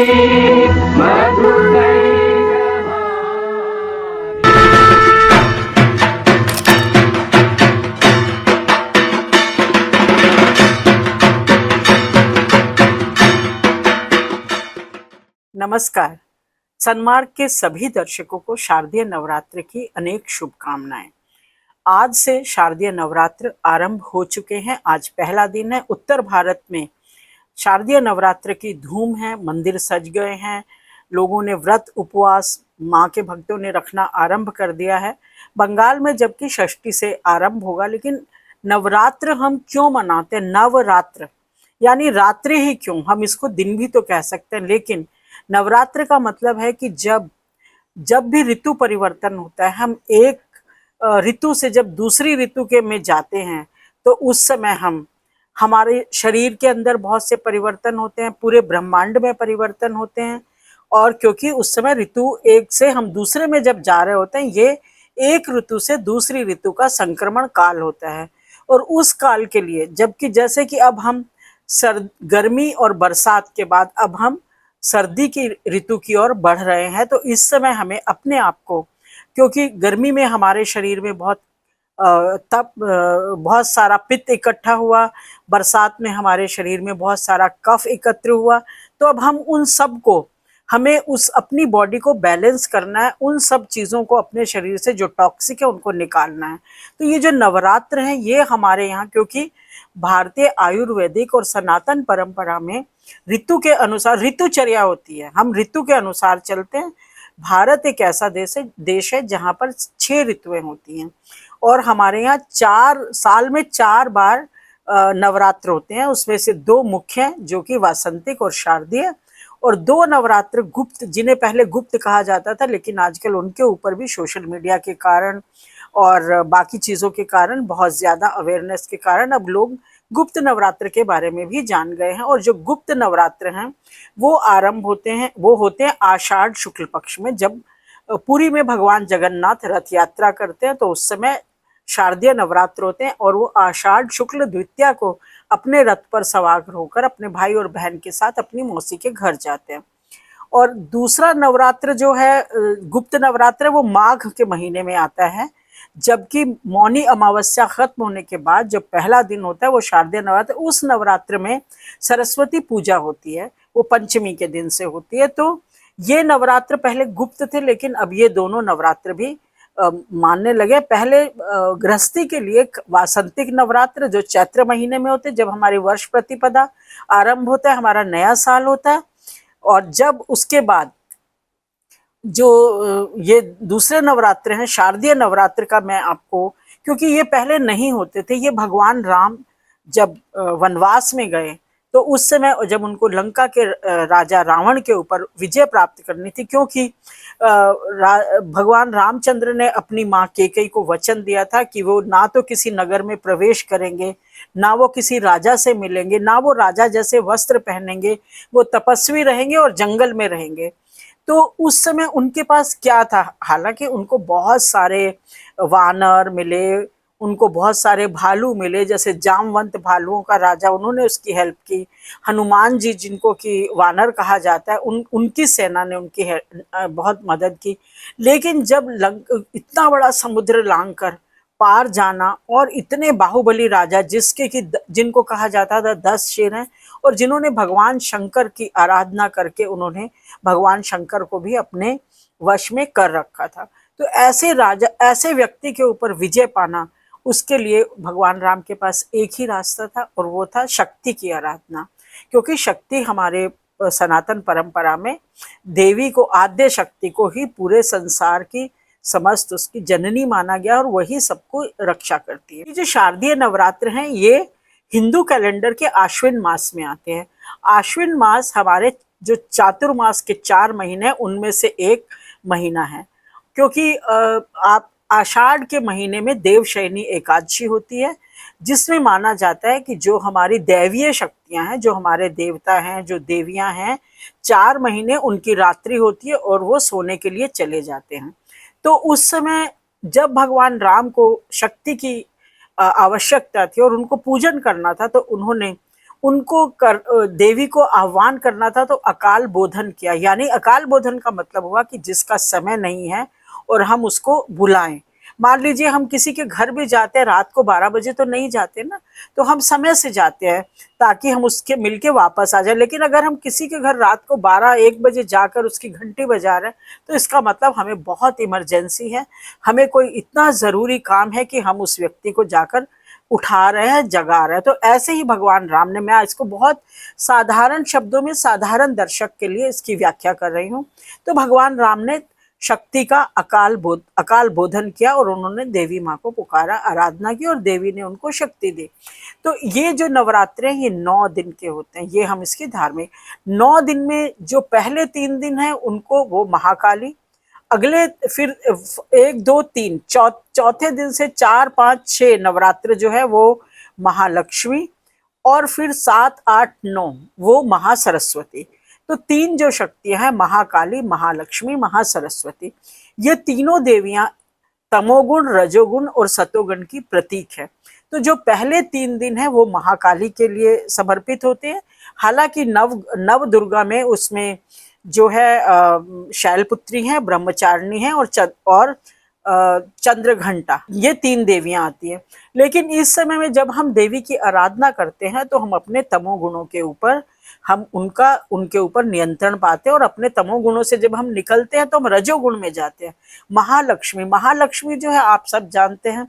मधुरै नमस्कार। सन्मार्ग के सभी दर्शकों को शारदीय नवरात्र की अनेक शुभकामनाएं। आज से शारदीय नवरात्र आरंभ हो चुके हैं। आज पहला दिन है। उत्तर भारत में शारदीय नवरात्र की धूम है। मंदिर सज गए हैं। लोगों ने व्रत उपवास माँ के भक्तों ने रखना आरंभ कर दिया है। बंगाल में जबकि षष्ठी से आरंभ होगा, लेकिन नवरात्र हम क्यों मनाते हैं? नवरात्र यानी रात्रि ही क्यों? हम इसको दिन भी तो कह सकते हैं, लेकिन नवरात्र का मतलब है कि जब जब भी ऋतु परिवर्तन होता है, हम एक ऋतु से जब दूसरी ऋतु के में जाते हैं, तो उस समय हमारे शरीर के अंदर बहुत से परिवर्तन होते हैं, पूरे ब्रह्मांड में परिवर्तन होते हैं। और क्योंकि उस समय ऋतु एक से हम दूसरे में जब जा रहे होते हैं, ये एक ऋतु से दूसरी ऋतु का संक्रमण काल होता है। और उस काल के लिए, जबकि जैसे कि अब हम गर्मी और बरसात के बाद अब हम सर्दी की ऋतु की ओर बढ़ रहे हैं, तो इस समय हमें अपने आप को, क्योंकि गर्मी में हमारे शरीर में बहुत सारा पित्त इकट्ठा हुआ, बरसात में हमारे शरीर में बहुत सारा कफ एकत्र हुआ, तो अब हम उन सब को, हमें उस अपनी बॉडी को बैलेंस करना है, उन सब चीज़ों को अपने शरीर से जो टॉक्सिक है उनको निकालना है। तो ये जो नवरात्र हैं, ये हमारे यहाँ, क्योंकि भारतीय आयुर्वेदिक और सनातन परंपरा में ऋतु के अनुसार ऋतुचर्या होती है। हम ऋतु के अनुसार चलते हैं। भारत एक ऐसा देश है जहाँ पर 6 ऋतुएं होती हैं, और हमारे यहाँ 4 साल में 4 बार नवरात्र होते हैं। उसमें से 2 मुख्य हैं, जो कि वासंतिक और शारदीय, और 2 नवरात्र गुप्त, जिन्हें पहले गुप्त कहा जाता था, लेकिन आजकल उनके ऊपर भी सोशल मीडिया के कारण और बाकी चीज़ों के कारण, बहुत ज़्यादा अवेयरनेस के कारण, अब लोग गुप्त नवरात्र के बारे में भी जान गए हैं। और जो गुप्त नवरात्र हैं वो आरंभ होते हैं आषाढ़ शुक्ल पक्ष में, जब पुरी में भगवान जगन्नाथ रथ यात्रा करते हैं, तो उस समय शारदीय नवरात्र होते हैं। और वो आषाढ़ शुक्ल द्वितीया को अपने रथ पर सवार होकर अपने भाई और बहन के साथ अपनी मौसी के घर जाते हैं। और दूसरा नवरात्र जो है गुप्त नवरात्र, वो माघ के महीने में आता है, जबकि मौनी अमावस्या खत्म होने के बाद जो पहला दिन होता है वो शारदीय नवरात्र। उस नवरात्र में सरस्वती पूजा होती है, वो पंचमी के दिन से होती है। तो ये नवरात्र पहले गुप्त थे, लेकिन अब ये दोनों नवरात्र भी मानने लगे। पहले गृहस्थी के लिए वासंतिक नवरात्र जो चैत्र महीने में होते, जब हमारी वर्ष प्रतिपदा आरंभ होता है, हमारा नया साल होता है। और जब उसके बाद जो ये दूसरे नवरात्र हैं, शारदीय नवरात्र का मैं आपको, क्योंकि ये पहले नहीं होते थे, ये भगवान राम जब वनवास में गए, तो उस समय जब उनको लंका के राजा रावण के ऊपर विजय प्राप्त करनी थी, क्योंकि भगवान रामचंद्र ने अपनी माँ कैकेयी को वचन दिया था कि वो ना तो किसी नगर में प्रवेश करेंगे, ना वो किसी राजा से मिलेंगे, ना वो राजा जैसे वस्त्र पहनेंगे, वो तपस्वी रहेंगे और जंगल में रहेंगे। तो उस समय उनके पास क्या था? हालांकि उनको बहुत सारे वानर मिले, उनको बहुत सारे भालू मिले, जैसे जामवंत भालुओं का राजा, उन्होंने उसकी हेल्प की। हनुमान जी, जिनको कि वानर कहा जाता है, उनकी सेना ने उनकी बहुत मदद की। लेकिन जब इतना बड़ा समुद्र लांघकर पार जाना, और इतने बाहुबली राजा, जिनको कहा जाता था 10 शेर हैं, और जिन्होंने भगवान शंकर की आराधना करके उन्होंने भगवान शंकर को भी अपने वश में कर रखा था। तो ऐसे राजा, ऐसे व्यक्ति के ऊपर विजय पाना, उसके लिए भगवान राम के पास एक ही रास्ता था, और वो था शक्ति की आराधना। क्योंकि शक्ति हमारे सनातन परंपरा में देवी को, आद्य शक्ति को ही पूरे संसार की समस्त उसकी जननी माना गया, और वही सबको रक्षा करती है। ये जो शारदीय नवरात्र हैं, ये हिंदू कैलेंडर के आश्विन मास में आते हैं। आश्विन मास हमारे जो चातुर्मास के 4 महीने, उनमें से एक महीना है, क्योंकि आप आषाढ़ के महीने में देवशयनी एकादशी होती है, जिसमें माना जाता है कि जो हमारी दैवीय शक्तियां हैं, जो हमारे देवता हैं, जो देवियां हैं, 4 महीने उनकी रात्रि होती है और वो सोने के लिए चले जाते हैं। तो उस समय जब भगवान राम को शक्ति की आवश्यकता थी और उनको पूजन करना था, तो उन्होंने उनको देवी को आह्वान करना था, तो अकाल बोधन किया। यानी अकाल बोधन का मतलब हुआ कि जिसका समय नहीं है और हम उसको बुलाएं। मान लीजिए हम किसी के घर भी जाते हैं, रात को 12 बजे तो नहीं जाते ना, तो हम समय से जाते हैं ताकि हम उसके मिलके वापस आ जाए। लेकिन अगर हम किसी के घर रात को 12-1 बजे जाकर उसकी घंटी बजा रहे हैं, तो इसका मतलब हमें बहुत इमरजेंसी है, हमें कोई इतना ज़रूरी काम है कि हम उस व्यक्ति को जाकर उठा रहे हैं, जगा रहे हैं। तो ऐसे ही भगवान राम ने, मैं इसको बहुत साधारण शब्दों में साधारण दर्शक के लिए इसकी व्याख्या कर रही हूँ। तो भगवान राम ने शक्ति का अकाल बोधन किया और उन्होंने देवी माँ को पुकारा, आराधना की और देवी ने उनको शक्ति दी। तो ये जो नवरात्रे हैं ये 9 दिन के होते हैं, ये हम इसकी धार्मिक 9 दिन में जो पहले 3 दिन हैं उनको वो महाकाली, अगले फिर 1 2 3 चौथे दिन से 4 5 6 नवरात्र जो है वो महालक्ष्मी, और फिर 7 8 9 वो महासरस्वती। तो 3 जो शक्तियां हैं, महाकाली, महालक्ष्मी, महासरस्वती, ये तीनों देवियां तमोगुण, रजोगुण और सतोगुण की प्रतीक है। तो जो पहले 3 दिन है वो महाकाली के लिए समर्पित होते हैं। हालांकि नव दुर्गा में उसमें जो है शैलपुत्री है, ब्रह्मचारिणी है और चंद्रघंटा, ये 3 देवियां आती हैं। लेकिन इस समय में जब हम देवी की आराधना करते हैं तो हम अपने तमोगुणों के ऊपर उनके ऊपर नियंत्रण पाते हैं, और अपने तमोगुणों से जब हम निकलते हैं तो हम रजोगुण में जाते हैं। महालक्ष्मी जो है आप सब जानते हैं,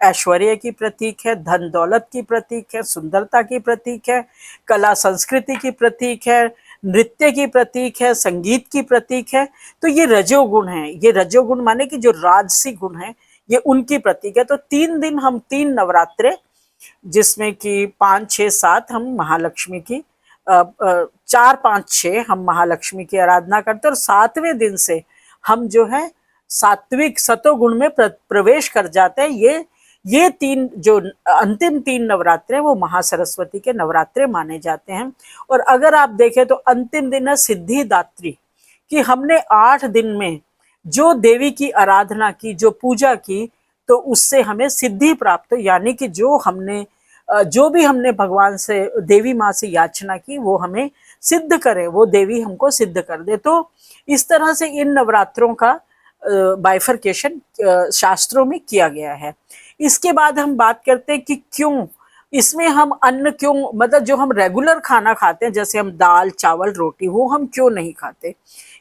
ऐश्वर्य की प्रतीक है, धन दौलत की प्रतीक है, सुंदरता की प्रतीक है, कला संस्कृति की प्रतीक है, नृत्य की प्रतीक है, संगीत की प्रतीक है। तो ये रजोगुण है, ये रजोगुण माने कि जो राजसी गुण है ये उनकी प्रतीक है। तो 3 दिन हम 3 नवरात्रे, जिसमें कि 5 6 7 हम महालक्ष्मी की 4 5 6 हम महालक्ष्मी की आराधना करते हैं, और 7वें दिन से हम जो है सात्विक सतोगुण में प्रवेश कर जाते हैं। ये 3 जो अंतिम 3 नवरात्रे हैं वो महासरस्वती के नवरात्रे माने जाते हैं। और अगर आप देखें तो अंतिम दिन है सिद्धिदात्री, कि हमने 8 दिन में जो देवी की आराधना की, जो पूजा की, तो उससे हमें सिद्धि प्राप्त हो। यानी कि जो भी हमने भगवान से, देवी माँ से याचना की, वो हमें सिद्ध करे, वो देवी हमको सिद्ध कर दे। तो इस तरह से इन नवरात्रों का बाइफरकेशन शास्त्रों में किया गया है। इसके बाद हम बात करते हैं कि क्यों इसमें हम अन्न क्यों, मतलब जो हम रेगुलर खाना खाते हैं जैसे हम दाल चावल रोटी, वो हम क्यों नहीं खाते,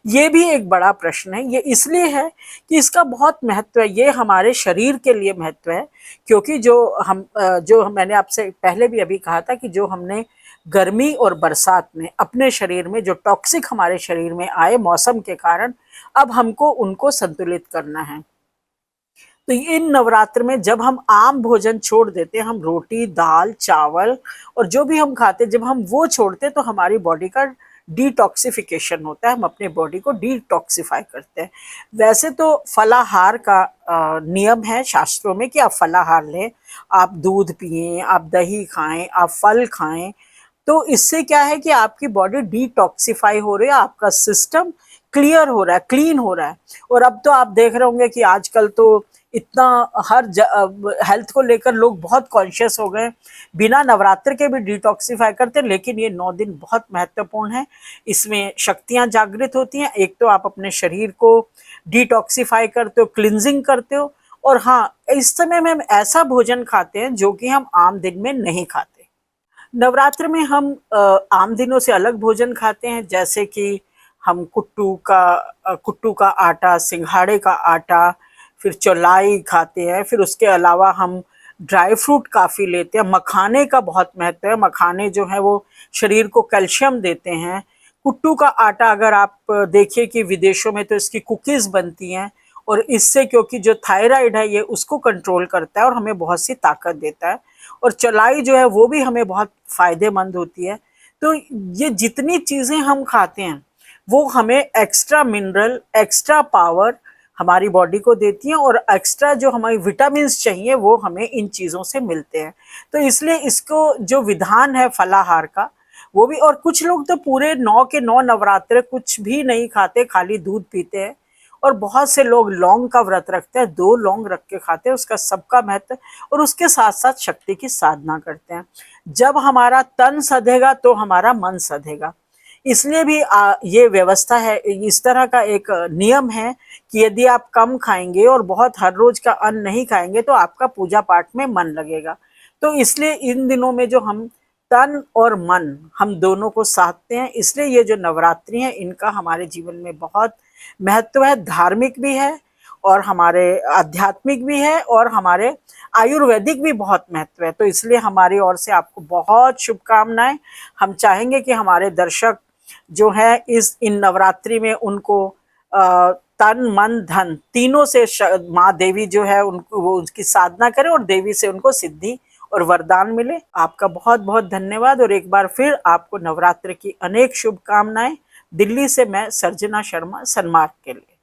ये भी एक बड़ा प्रश्न है। ये इसलिए है कि इसका बहुत महत्व है, ये हमारे शरीर के लिए महत्व है। क्योंकि जो मैंने आपसे पहले भी अभी कहा था कि जो हमने गर्मी और बरसात में अपने शरीर में जो टॉक्सिक हमारे शरीर में आए मौसम के कारण, अब हमको उनको संतुलित करना है। तो इन नवरात्र में जब हम आम भोजन छोड़ देते हैं, हम रोटी दाल चावल और जो भी हम खाते हैं, जब हम वो छोड़ते हैं तो हमारी बॉडी का डिटॉक्सिफिकेशन होता है, हम अपने बॉडी को डिटॉक्सिफाई करते हैं। वैसे तो फलाहार का नियम है शास्त्रों में कि आप फलाहार लें, आप दूध पिएं, आप दही खाएं, आप फल खाएं। तो इससे क्या है कि आपकी बॉडी डिटॉक्सिफाई हो रही है, आपका सिस्टम क्लियर हो रहा है, क्लीन हो रहा है। और अब तो आप देख रहे होंगे कि आजकल तो इतना हेल्थ को लेकर लोग बहुत कॉन्शियस हो गए, बिना नवरात्र के भी डिटॉक्सिफाई करते हैं। लेकिन ये 9 दिन बहुत महत्वपूर्ण है, इसमें शक्तियां जागृत होती हैं। एक तो आप अपने शरीर को डिटॉक्सिफाई करते हो, क्लिनजिंग करते हो, और हाँ, इस समय में हम ऐसा भोजन खाते हैं जो कि हम आम दिन में नहीं खाते। नवरात्र में हम आम दिनों से अलग भोजन खाते हैं, जैसे कि हम कुट्टू का आटा, सिंघाड़े का आटा, फिर चौलाई खाते हैं। फिर उसके अलावा हम ड्राई फ्रूट काफ़ी लेते हैं। मखाने का बहुत महत्व है, मखाने जो है वो शरीर को कैल्शियम देते हैं। कुट्टू का आटा अगर आप देखिए कि विदेशों में तो इसकी कुकीज़ बनती हैं, और इससे क्योंकि जो थायराइड है ये उसको कंट्रोल करता है और हमें बहुत सी ताकत देता है। और चौलाई जो है वो भी हमें बहुत फ़ायदेमंद होती है। तो ये जितनी चीज़ें हम खाते हैं वो हमें एक्स्ट्रा मिनरल, एक्स्ट्रा पावर हमारी बॉडी को देती हैं, और एक्स्ट्रा जो हमारी विटामिन्स चाहिए वो हमें इन चीज़ों से मिलते हैं। तो इसलिए इसको जो विधान है फलाहार का वो भी, और कुछ लोग तो पूरे 9 के 9 नवरात्रे कुछ भी नहीं खाते, खाली दूध पीते हैं, और बहुत से लोग लौंग का व्रत रखते हैं, 2 लौंग रख के खाते हैं, उसका सबका महत्व, और उसके साथ साथ शक्ति की साधना करते हैं। जब हमारा तन सधेगा तो हमारा मन सधेगा। इसलिए भी ये व्यवस्था है, इस तरह का एक नियम है कि यदि आप कम खाएंगे और बहुत हर रोज का अन्न नहीं खाएंगे तो आपका पूजा पाठ में मन लगेगा। तो इसलिए इन दिनों में जो हम तन और मन हम दोनों को साधते हैं, इसलिए ये जो नवरात्रि है इनका हमारे जीवन में बहुत महत्व है, धार्मिक भी है और हमारे आध्यात्मिक भी है और हमारे आयुर्वेदिक भी बहुत महत्व है। तो इसलिए हमारी ओर से आपको बहुत शुभकामनाएं। हम चाहेंगे कि हमारे दर्शक जो है इन नवरात्रि में उनको तन मन धन तीनों से माँ देवी जो है उनको वो उसकी साधना करें और देवी से उनको सिद्धि और वरदान मिले। आपका बहुत बहुत धन्यवाद और एक बार फिर आपको नवरात्र की अनेक शुभकामनाएं। दिल्ली से मैं सर्जना शर्मा, सन्मार्ग के लिए।